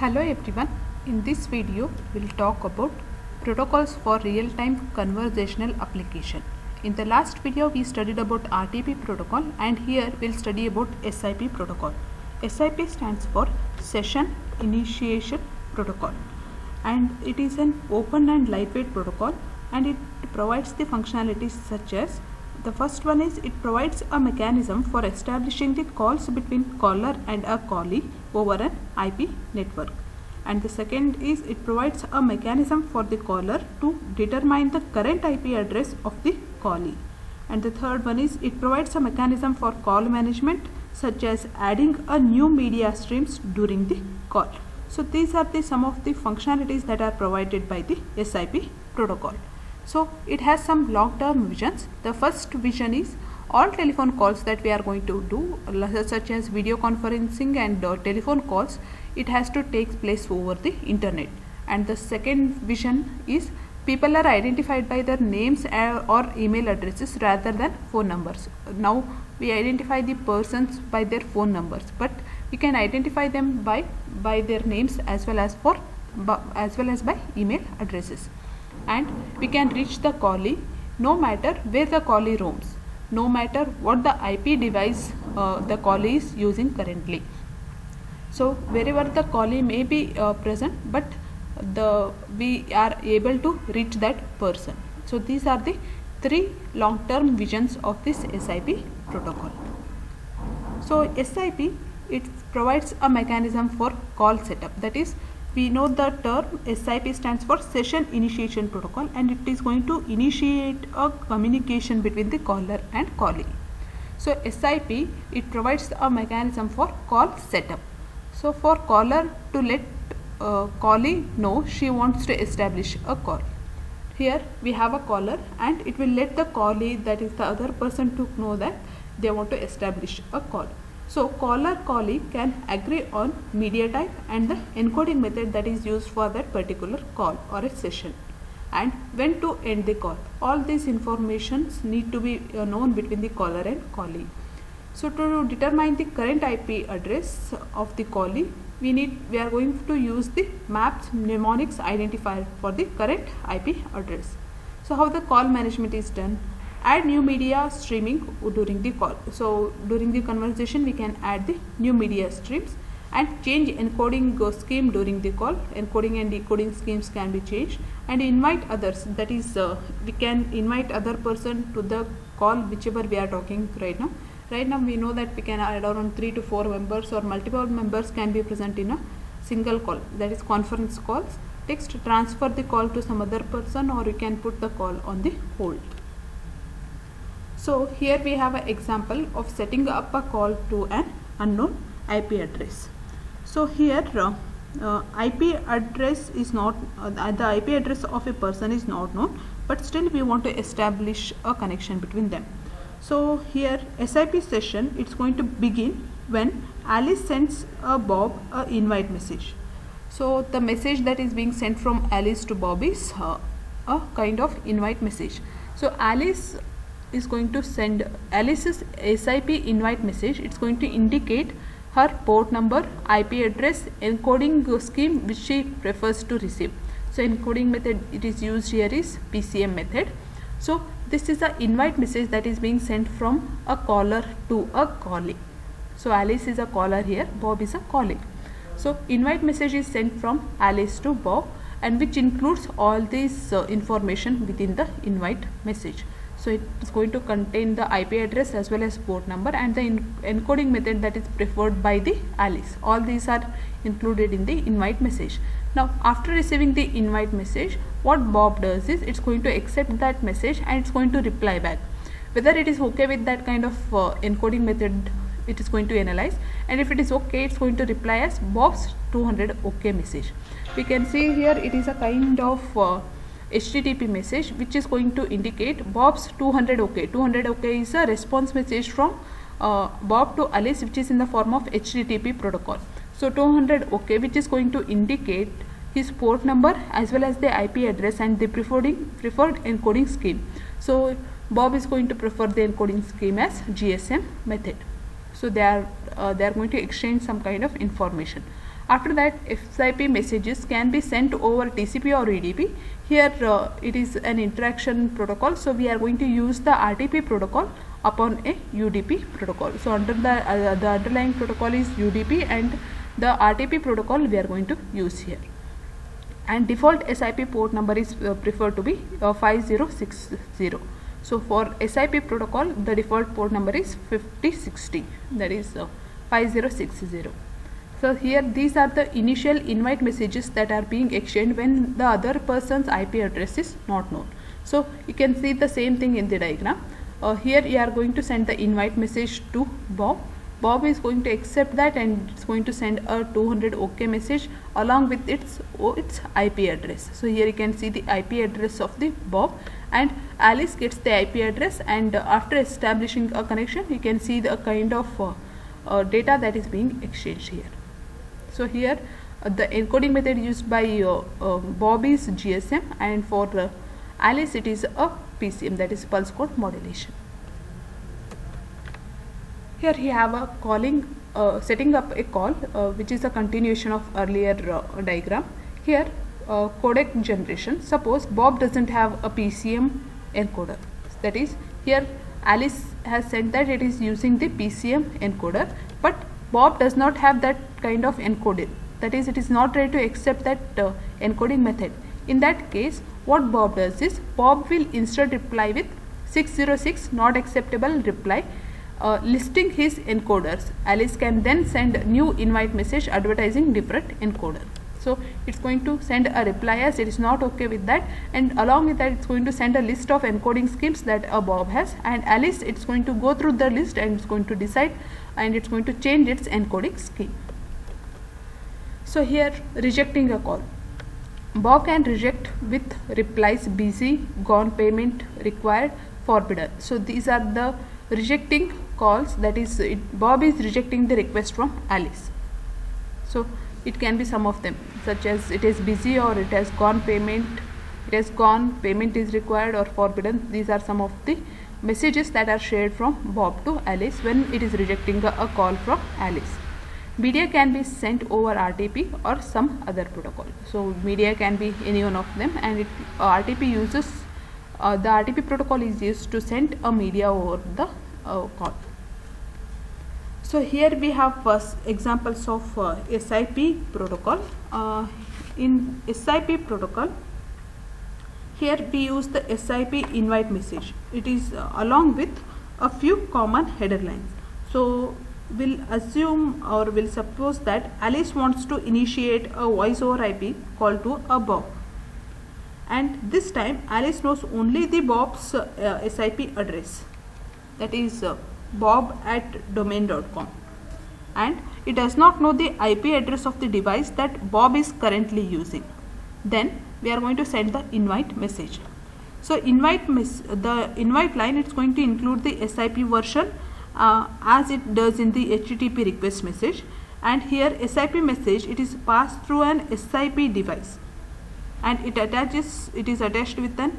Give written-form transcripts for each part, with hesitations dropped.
Hello everyone, in this video we'll talk about protocols for real-time conversational application. In the last video we studied about RTP protocol and here we'll study about SIP protocol. SIP stands for Session Initiation Protocol and it is an open and lightweight protocol and it provides the functionalities such as the first one is it provides a mechanism for establishing the calls between caller and a callee over an IP network. And the second is it provides a mechanism for the caller to determine the current IP address of the callee. And the third one is it provides a mechanism for call management such as adding a new media streams during the call. So these are some of the functionalities that are provided by the SIP protocol. So it has some long-term visions. The first vision is all telephone calls that we are going to do such as video conferencing and telephone calls, it has to take place over the internet. And the second vision is people are identified by their names or email addresses rather than phone numbers. Now we identify the persons by their phone numbers, but we can identify them by their names as well as by email addresses. And we can reach the callee no matter where the callee roams, no matter what the IP device the callee is using currently. So wherever the callee may be present, but we are able to reach that person. So these are the three long-term visions of this SIP protocol. So SIP, it provides a mechanism for call setup, that is, we know the term SIP stands for Session Initiation Protocol and it is going to initiate a communication between the caller and callee. So SIP, it provides a mechanism for call setup. So for caller to let callee know she wants to establish a call. Here we have a caller and it will let the callee, that is the other person, to know that they want to establish a call. So caller callee can agree on media type and the encoding method that is used for that particular call or a session, and when to end the call. All these informations need to be known between the caller and callee. So to determine the current IP address of the callee, we are going to use the MAPS mnemonics identifier for the current IP address. So how the call management is done? Add new media streaming during the call. So during the conversation we can add the new media streams and change encoding scheme during the call. Encoding and decoding schemes can be changed, and invite others, that is we can invite other person to the call whichever we are talking right now. Right now we know that we can add around 3 to 4 members or multiple members can be present in a single call, that is conference calls. Text transfer the call to some other person, or you can put the call on the hold. So here we have an example of setting up a call to an unknown IP address. So here IP address is not, the IP address of a person is not known, but still we want to establish a connection between them. So here SIP session, it's going to begin when Alice sends Bob an invite message. So the message that is being sent from Alice to Bob is a kind of invite message. So Alice is going to send Alice's SIP invite message. It's going to indicate her port number, IP address, encoding scheme which she prefers to receive. So encoding method it is used here is PCM method. So this is the invite message that is being sent from a caller to a callee. So Alice is a caller here, Bob is a callee. So invite message is sent from Alice to Bob, and which includes all this information within the invite message. So it is going to contain the IP address as well as port number and the encoding method that is preferred by the Alice. All these are included in the invite message. Now after receiving the invite message, what Bob does is it's going to accept that message and it's going to reply back. Whether it is okay with that kind of encoding method, it is going to analyze, and if it is okay, it's going to reply as Bob's 200 OK message. We can see here it is a kind of HTTP message which is going to indicate Bob's 200 OK. 200 OK is a response message from Bob to Alice, which is in the form of HTTP protocol. So 200 OK, which is going to indicate his port number as well as the IP address and the preferred encoding scheme. So Bob is going to prefer the encoding scheme as GSM method. So they are going to exchange some kind of information. After that, SIP messages can be sent over TCP or UDP. Here it is an interaction protocol, so we are going to use the RTP protocol upon a UDP protocol. So under the underlying protocol is UDP, and the RTP protocol we are going to use here. And default SIP port number is preferred to be 5060. So for SIP protocol, the default port number is 5060, that is 5060. So here these are the initial invite messages that are being exchanged when the other person's IP address is not known. So you can see the same thing in the diagram. Here you are going to send the invite message to Bob. Bob is going to accept that, and it's going to send a 200 OK message along with its IP address. So here you can see the IP address of the Bob, and Alice gets the IP address, and after establishing a connection you can see the kind of data that is being exchanged here. So here the encoding method used by Bob is GSM, and for Alice it is a PCM, that is pulse code modulation. Here you have a setting up a call which is a continuation of earlier diagram. Here codec generation. Suppose Bob doesn't have a PCM encoder, that is here Alice has said that it is using the PCM encoder, but Bob does not have that kind of encoder, that is it is not ready to accept that encoding method. In that case, what Bob does is Bob will instead reply with 606 not acceptable reply, listing his encoders. Alice can then send new invite message advertising different encoder. So it's going to send a reply as it is not okay with that, and along with that it's going to send a list of encoding schemes that Bob has, and Alice it's going to go through the list and it's going to decide, and it's going to change its encoding scheme. So here rejecting a call, Bob can reject with replies busy, gone, payment required, forbidden. So these are the rejecting calls, that is Bob is rejecting the request from Alice. So it can be some of them, such as it is busy, or it has gone, payment is required, or forbidden. These are some of the messages that are shared from Bob to Alice when it is rejecting a call from Alice. Media can be sent over RTP or some other protocol. So media can be any one of them, and RTP uses the RTP protocol is used to send a media over the call. So here we have examples of SIP protocol. In SIP protocol, here we use the SIP invite message. It is along with a few common header lines. So we'll assume or we'll suppose that Alice wants to initiate a voice over IP call to a Bob, and this time Alice knows only the Bob's SIP address, that is bob@domain.com, and it does not know the IP address of the device that Bob is currently using. Then we are going to send the invite message. So the invite line, it's going to include the SIP version as it does in the HTTP request message, and here SIP message, it is passed through an SIP device, and it is attached with an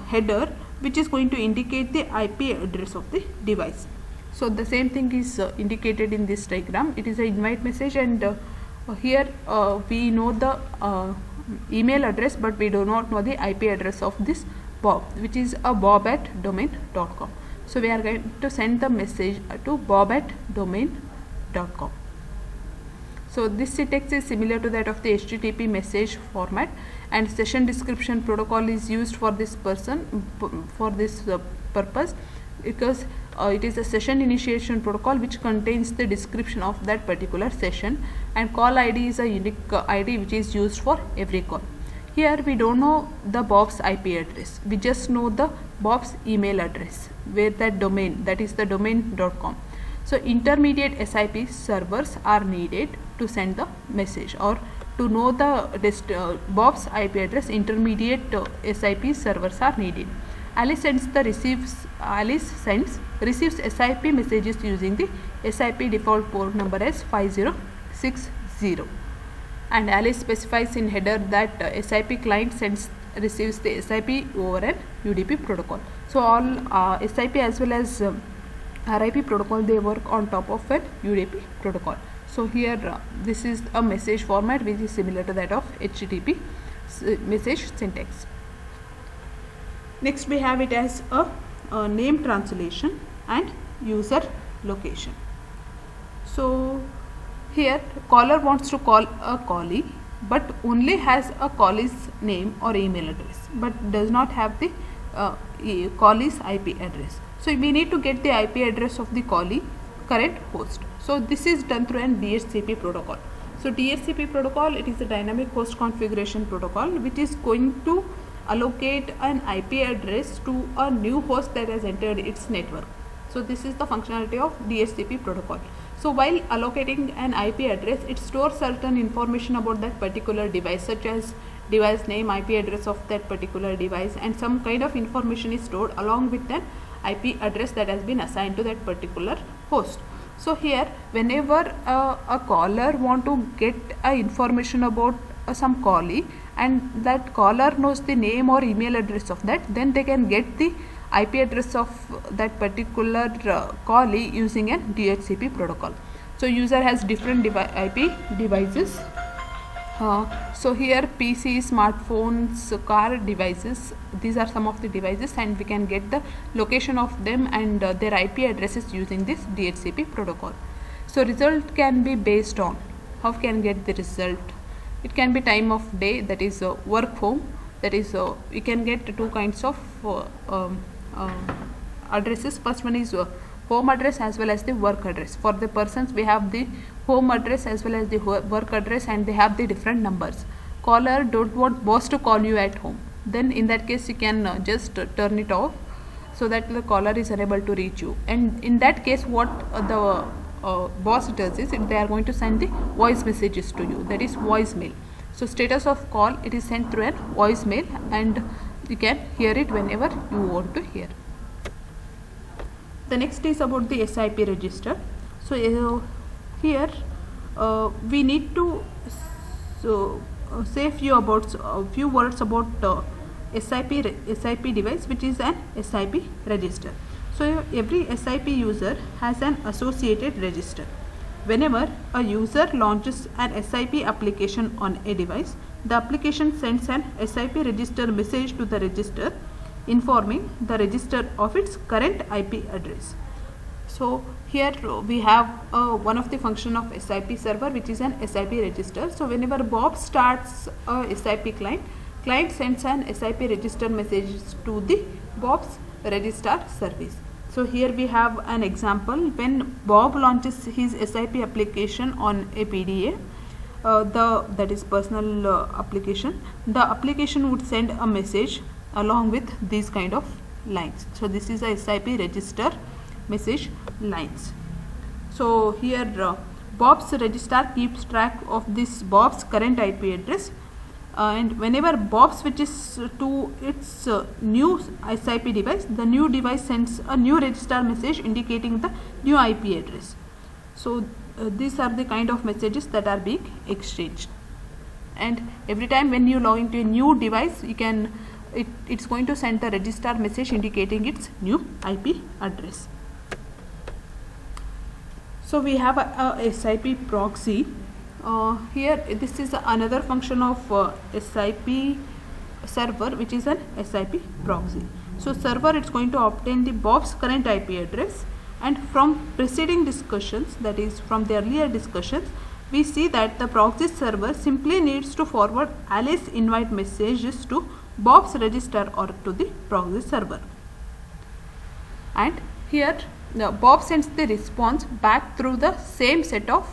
header which is going to indicate the IP address of the device. So the same thing is indicated in this diagram. It is an invite message, and here we know the email address, but we do not know the IP address of this Bob, which is a bob@domain.com. So we are going to send the message to bob@domain.com. So this syntax is similar to that of the HTTP message format, and session description protocol is used for this purpose, because it is a session initiation protocol which contains the description of that particular session, and call ID is a unique ID which is used for every call. Here we don't know the Bob's IP address, we just know the Bob's email address, where that domain, that is the domain.com. So intermediate SIP servers are needed to send the message, or to know the Bob's IP address, intermediate SIP servers are needed. Alice receives SIP messages using the SIP default port number as 5060, and Alice specifies in header that SIP client receives the SIP over an UDP protocol. So all SIP as well as RIP protocol, they work on top of an UDP protocol. So here this is a message format which is similar to that of HTTP message syntax. Next we have it as a name translation and user location. So here caller wants to call a callee but only has a callee's name or email address but does not have the callee's IP address. So we need to get the IP address of the callee current host. So this is done through an DHCP protocol. So DHCP protocol, it is a dynamic host configuration protocol which is going to allocate an IP address to a new host that has entered its network. So this is the functionality of DHCP protocol. So while allocating an IP address, it stores certain information about that particular device, such as device name, IP address of that particular device, and some kind of information is stored along with an IP address that has been assigned to that particular host. So here whenever a caller want to get information about some callee and that caller knows the name or email address of that, then they can get the IP address of that particular callee using a DHCP protocol. So user has different IP devices. So here PC, smartphones, car devices, these are some of the devices, and we can get the location of them and their IP addresses using this DHCP protocol. So result can be based on, how can get the result? It can be time of day, that is work home, that is we can get two kinds of addresses. First one is home address as well as the work address. For the persons, we have the home address as well as the work address, and they have the different numbers. Caller don't want boss to call you at home, then in that case you can just turn it off so that the caller is unable to reach you. And in that case what the boss does is they are going to send the voice messages to you, that is voicemail. So status of call, it is sent through a voicemail and you can hear it whenever you want to hear. The next is about the SIP register. So here we need to say a few words about SIP device, which is an SIP register. So every SIP user has an associated register. Whenever a user launches an SIP application on a device, the application sends an SIP register message to the register informing the register of its current IP address. So here we have one of the function of SIP server, which is an SIP register. So whenever Bob starts a SIP client sends an SIP register message to the Bob's registrar service. So here we have an example. When Bob launches his SIP application on a PDA, that is personal application, the application would send a message along with these kind of lines. So this is a SIP register message lines. So here Bob's registrar keeps track of this Bob's current IP address, and whenever Bob switches to its new SIP device, the new device sends a new registrar message indicating the new IP address. So these are the kind of messages that are being exchanged, and every time when you log into a new device, you can it's going to send a registrar message indicating its new IP address. So we have a SIP proxy. Here this is another function of SIP server, which is an SIP proxy. So server, it's going to obtain the Bob's current IP address, and from preceding discussions, that is from the earlier discussions, we see that the proxy server simply needs to forward Alice invite messages to Bob's register or to the proxy server, and here Bob sends the response back through the same set of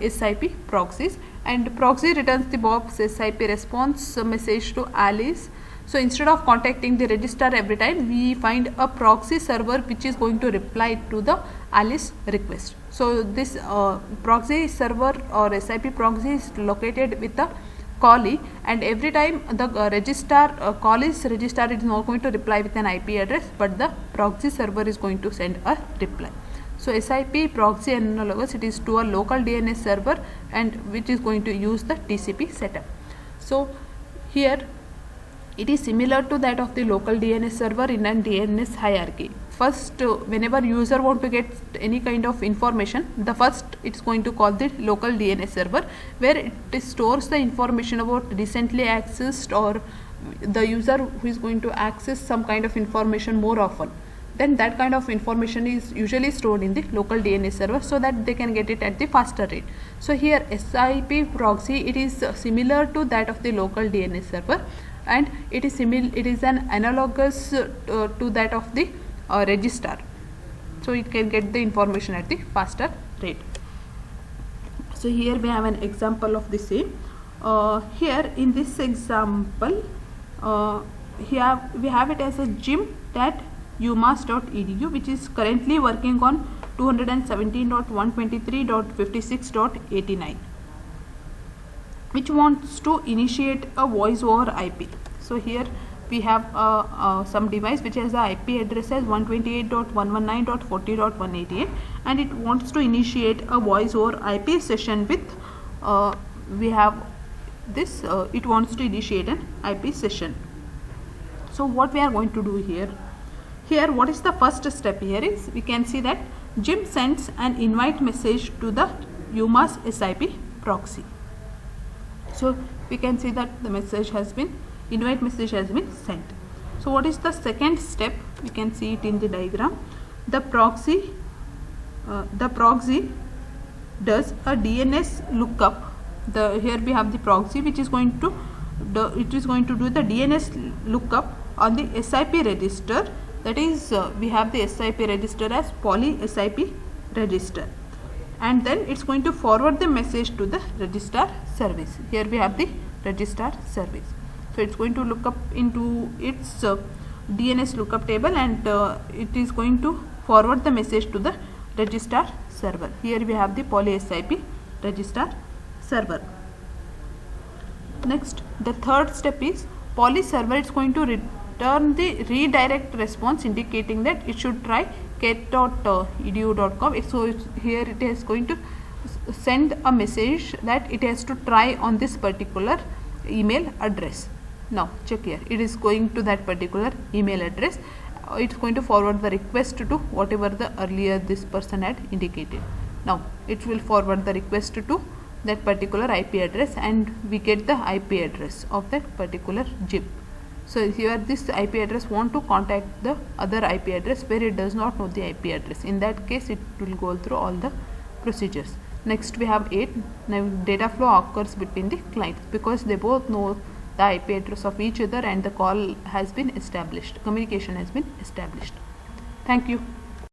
SIP proxies, and proxy returns the Bob's SIP response message to Alice. So instead of contacting the registrar every time, we find a proxy server which is going to reply to the Alice request. So this proxy server or SIP proxy is located with the callee, and every time the callee's registrar is not going to reply with an IP address, but the proxy server is going to send a reply. So SIP proxy analogous, it is to a local DNS server, and which is going to use the TCP setup. So here it is similar to that of the local DNS server in a DNS hierarchy. First, whenever user want to get any kind of information, the first it's going to call the local DNS server, where it stores the information about recently accessed or the user who is going to access some kind of information more often. Then that kind of information is usually stored in the local DNS server so that they can get it at the faster rate. So here SIP proxy, it is similar to that of the local DNS server, and it is an analogous to that of the registrar. So it can get the information at the faster rate. So here we have an example of the same. Here in this example, here we have it as a gym.umass.edu, which is currently working on 217.123.56.89, which wants to initiate a voice over IP. So here we have some device which has the IP address as 128.119.40.188, and it wants to initiate a voice over IP session with we have this it wants to initiate an IP session. So what we are going to do here, what is the first step here is, we can see that Jim sends an invite message to the UMass SIP proxy. So we can see that the invite message has been sent. So what is the second step? We can see it in the diagram. The proxy does a DNS lookup. Here we have the proxy which is going to do the DNS lookup on the SIP register. That is, we have the SIP register as poly SIP register, and then it's going to forward the message to the registrar service. Here we have the registrar service. So it's going to look up into its DNS lookup table, and it is going to forward the message to the registrar server. Here we have the poly SIP registrar server. Next, the third step is poly server. It's going to return the redirect response indicating that it should try ket.edu.com. So here it is going to send a message that it has to try on this particular email address. Now check here, it is going to that particular email address. It's going to forward the request to whatever the earlier this person had indicated. Now it will forward the request to that particular IP address, and we get the IP address of that particular Jim. So here this IP address want to contact the other IP address where it does not know the IP address. In that case, it will go through all the procedures. Next we have 8. Now data flow occurs between the clients because they both know the IP address of each other and the call has been established, communication has been established. Thank you.